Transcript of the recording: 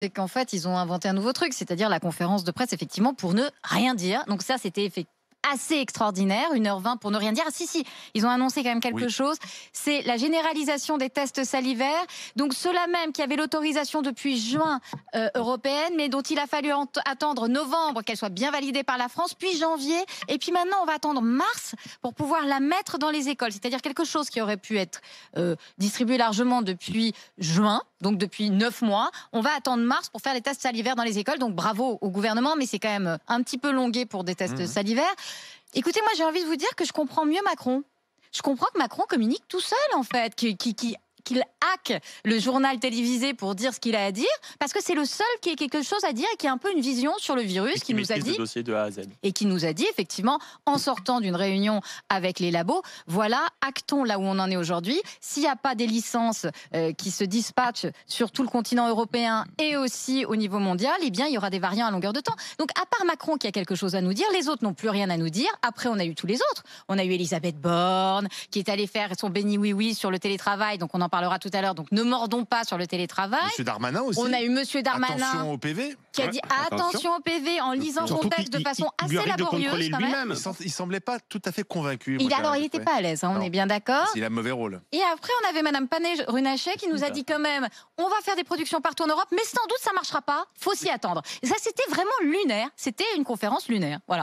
C'est qu'en fait, ils ont inventé un nouveau truc, c'est-à-dire la conférence de presse, effectivement, pour ne rien dire. Donc ça, c'était assez extraordinaire, 1h20 pour ne rien dire. Ah, si, ils ont annoncé quand même quelque chose. C'est la généralisation des tests salivaires. Donc ceux-là même qui avaient l'autorisation depuis juin européenne, mais dont il a fallu attendre novembre qu'elle soit bien validée par la France, puis janvier. Et puis maintenant, on va attendre mars pour pouvoir la mettre dans les écoles. C'est-à-dire quelque chose qui aurait pu être distribué largement depuis juin, donc depuis 9 mois. On va attendre mars pour faire les tests salivaires dans les écoles. Donc bravo au gouvernement, mais c'est quand même un petit peu longué pour des tests salivaires. Écoutez, moi j'ai envie de vous dire que je comprends mieux Macron. Je comprends que Macron communique tout seul en fait, qu'il hack le journal télévisé pour dire ce qu'il a à dire, parce que c'est le seul qui a quelque chose à dire et qui a un peu une vision sur le virus, qui nous a dit, le dossier de A à Z. Et qui nous a dit effectivement, en sortant d'une réunion avec les labos, voilà, actons là où on en est aujourd'hui. S'il n'y a pas des licences qui se dispatchent sur tout le continent européen et aussi au niveau mondial, eh bien il y aura des variants à longueur de temps. Donc à part Macron qui a quelque chose à nous dire, les autres n'ont plus rien à nous dire. Après on a eu tous les autres. On a eu Elisabeth Borne qui est allée faire son béni oui sur le télétravail, donc on en parlera tout à l'heure, donc ne mordons pas sur le télétravail. Monsieur Darmanin aussi. On a eu Monsieur Darmanin attention au PV, qui a dit attention au PV en lisant son texte de façon assez laborieuse quand même. Il semblait pas tout à fait convaincu. Il n'était pas à l'aise, on est bien d'accord. Il a un mauvais rôle. Et après on avait Madame Panay-Runacher qui nous a dit quand même on va faire des productions partout en Europe, mais sans doute ça marchera pas, faut s'y attendre. Et ça c'était vraiment lunaire, c'était une conférence lunaire. Voilà.